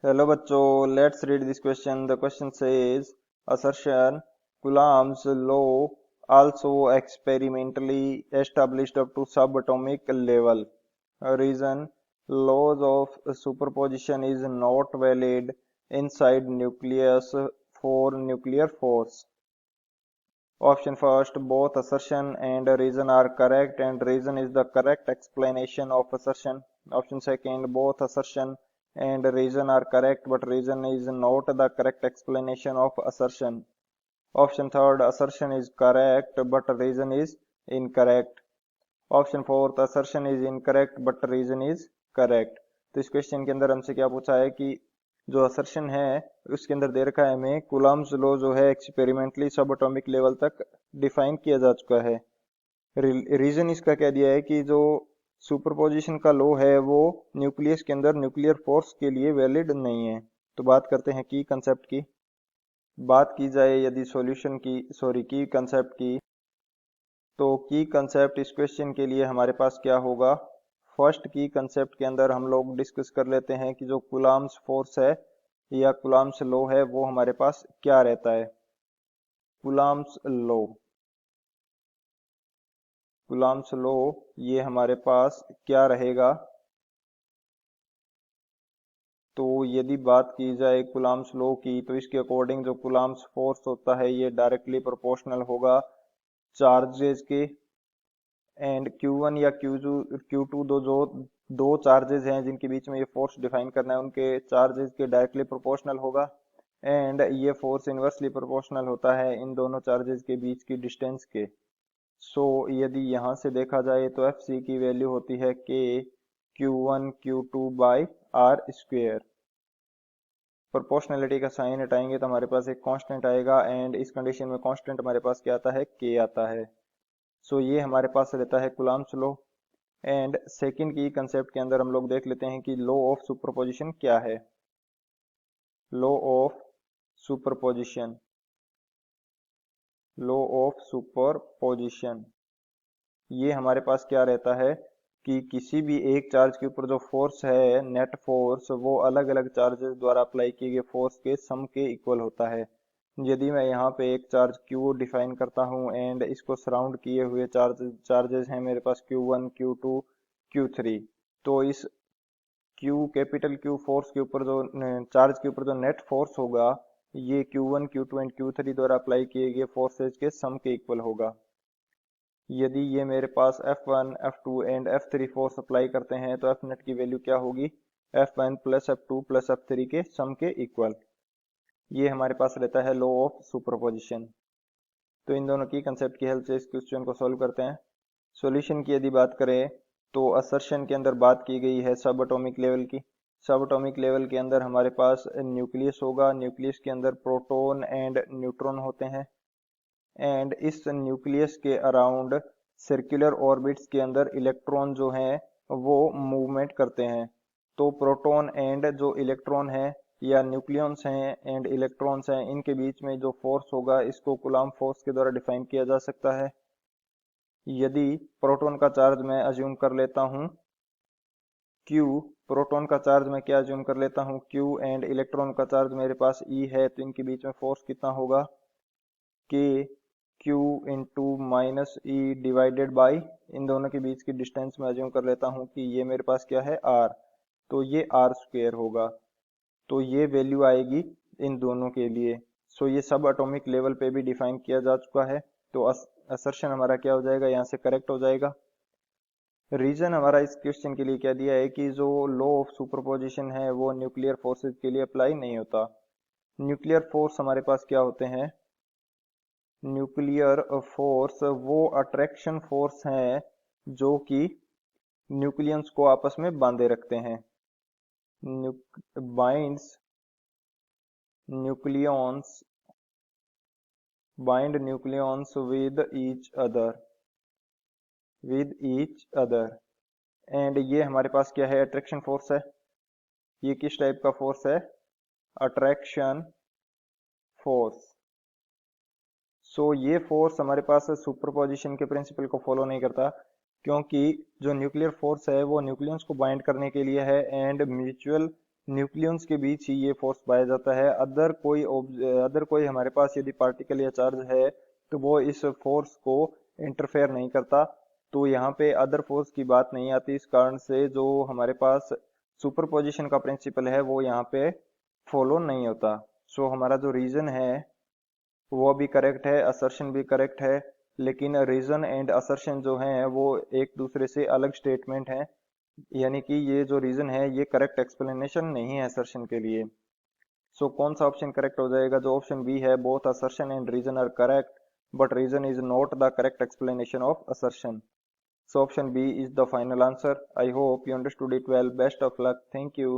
Hello बच्चों, let's read this question. The question says assertion Coulomb's law also experimentally established up to subatomic level. Reason: laws of superposition is not valid inside nucleus for nuclear force. Option first, both assertion and reason are correct and reason is the correct explanation of assertion. Option second, both assertion and reason are correct but reason is not the correct explanation of assertion. Option third, assertion is correct but reason is incorrect. Option fourth, assertion is incorrect but reason is correct. तो इस question के अंदर हमसे क्या पूछा है कि जो असर्शन है उसके अंदर दे रखा है हमें कूलम्ब्स लॉ जो है एक्सपेरिमेंटली सब एटॉमिक लेवल तक डिफाइन किया जा चुका है. रीजन इसका क्या दिया है कि जो सुपरपोजिशन का लॉ है वो न्यूक्लियस के अंदर न्यूक्लियर फोर्स के लिए वैलिड नहीं है. तो बात करते हैं की कंसेप्ट की. बात की जाए यदि सॉल्यूशन की की कंसेप्ट की, तो की कंसेप्ट इस क्वेश्चन के लिए हमारे पास क्या होगा. फर्स्ट की कंसेप्ट के अंदर हम लोग डिस्कस कर लेते हैं कि जो कूलम्ब्स फोर्स है या कूलम्ब्स लॉ है वो हमारे पास क्या रहता है. कूलम्ब्स लॉ ये हमारे पास क्या रहेगा. तो यदि बात की जाए कूलम्ब्स लॉ की, तो इसके अकॉर्डिंग जो कूलम्ब्स फोर्स होता है ये डायरेक्टली प्रोपोर्शनल होगा चार्जेस के. एंड Q1 या Q2 दो चार्जेस हैं जिनके बीच में ये फोर्स डिफाइन करना है, उनके चार्जेस के डायरेक्टली प्रोपोर्शनल होगा. एंड ये फोर्स इनवर्सली प्रोपोर्शनल होता है इन दोनों चार्जेस के बीच की डिस्टेंस के. सो यदि यहाँ से देखा जाए तो FC की वैल्यू होती है K Q1 Q2 by r square. Proportionality का साइन हटाएंगे तो हमारे पास एक कांस्टेंट आएगा एंड इस कंडीशन में कांस्टेंट हमारे पास क्या आता है, K आता है. सो ये हमारे पास रहता है कूलम्ब्स लॉ. एंड सेकंड की कंसेप्ट के अंदर हम लोग देख लेते हैं कि लॉ ऑफ सुपरपोजिशन क्या है. लॉ ऑफ सुपरपोजिशन ये हमारे पास क्या रहता है कि किसी भी एक चार्ज के ऊपर जो फोर्स है नेट फोर्स वो अलग अलग चार्जेस द्वारा अप्लाई किए गए फोर्स के सम के इक्वल होता है. यदि मैं यहाँ पे एक चार्ज Q डिफाइन करता हूँ एंड इसको सराउंड किए हुए चार्जेस हैं मेरे पास Q1 Q2 Q3, तो इस कैपिटल Q फोर्स के ऊपर जो चार्ज के ऊपर जो नेट फोर्स होगा ये Q1 Q2 एंड Q3 द्वारा अप्लाई किए गए फोर्सेज के सम के इक्वल होगा. यदि ये मेरे पास F1 F2 and F3 force apply करते हैं तो F नेट की वैल्यू क्या होगी, F1 plus F2 plus F3 के सम के इक्वल. ये हमारे पास रहता है लॉ ऑफ सुपरपोजिशन. तो इन दोनों की कंसेप्ट की हेल्प से इस क्वेश्चन को सॉल्व करते हैं. सॉल्यूशन की यदि बात करें तो असर्शन के अंदर बात की गई है सब एटॉमिक लेवल की. सब एटॉमिक लेवल के अंदर हमारे पास न्यूक्लियस होगा. न्यूक्लियस के अंदर प्रोटॉन एंड न्यूट्रॉन होते हैं एंड इस न्यूक्लियस के अराउंड सर्कुलर ऑर्बिट्स के अंदर इलेक्ट्रॉन जो हैं वो मूवमेंट करते हैं. तो प्रोटॉन एंड जो इलेक्ट्रॉन है या न्यूक्लियंस हैं एंड इलेक्ट्रॉन्स हैं इनके बीच में जो फोर्स होगा इसको कूलम्ब फोर्स के द्वारा डिफाइन किया जा सकता है. यदि प्रोटॉन का चार्ज मैं अज्यूम कर लेता हूं Q, प्रोटॉन का चार्ज मैं क्या अज्यूम कर लेता हूं Q एंड इलेक्ट्रॉन का चार्ज मेरे पास E है, तो इनके बीच में फोर्स कितना होगा K Q into minus E divided by इन दोनों के बीच की डिस्टेंस में अज्यूम कर लेता हूं कि ये मेरे पास क्या है R, तो ये R स्क्वेयर होगा. तो ये वैल्यू आएगी इन दोनों के लिए. सो ये सब एटॉमिक लेवल पे भी डिफाइन किया जा चुका है. तो असर्शन हमारा क्या हो जाएगा, यहाँ से करेक्ट हो जाएगा. रीजन हमारा इस क्वेश्चन के लिए क्या दिया है कि जो लॉ ऑफ सुपरपोजिशन है वो न्यूक्लियर फोर्सेज के लिए अप्लाई नहीं होता. न्यूक्लियर फोर्स हमारे पास क्या होते हैं, न्यूक्लियर फोर्स वो अट्रैक्शन फोर्स हैं जो कि न्यूक्लियंस को आपस में बांधे रखते हैं. Binds nucleons bind nucleons with each other and ये हमारे पास क्या है, अट्रैक्शन फोर्स है. ये किस टाइप का फोर्स है, अट्रैक्शन फोर्स. सो ये फोर्स हमारे पास सुपरपोजिशन के प्रिंसिपल को फॉलो नहीं करता क्योंकि जो न्यूक्लियर फोर्स है वो न्यूक्लियंस को बाइंड करने के लिए है एंड म्यूचुअल न्यूक्लियंस के बीच ही ये फोर्स पाया जाता है। अदर कोई हमारे पास यदि पार्टिकल या चार्ज है तो वो इस फोर्स को इंटरफेयर नहीं करता। तो यहाँ पे अदर फोर्स की बात नहीं आती। इस कारण से जो हमारे पास सुपरपोजिशन का प्रिंसिपल है वो यहाँ पे फॉलो नहीं होता। सो हमारा जो रीजन है वो भी करेक्ट है, असर्शन भी करेक्ट है, लेकिन रीजन एंड असर्शन जो हैं वो एक दूसरे से अलग स्टेटमेंट हैं। यानी कि ये जो रीजन है ये करेक्ट एक्सप्लेनेशन नहीं है असर्शन के लिए। सो कौन सा ऑप्शन करेक्ट हो जाएगा? जो ऑप्शन बी है, both assertion and reason are correct but reason is not the correct explanation of assertion. So option B is the final answer. I hope you understood it well. Best of luck. Thank you.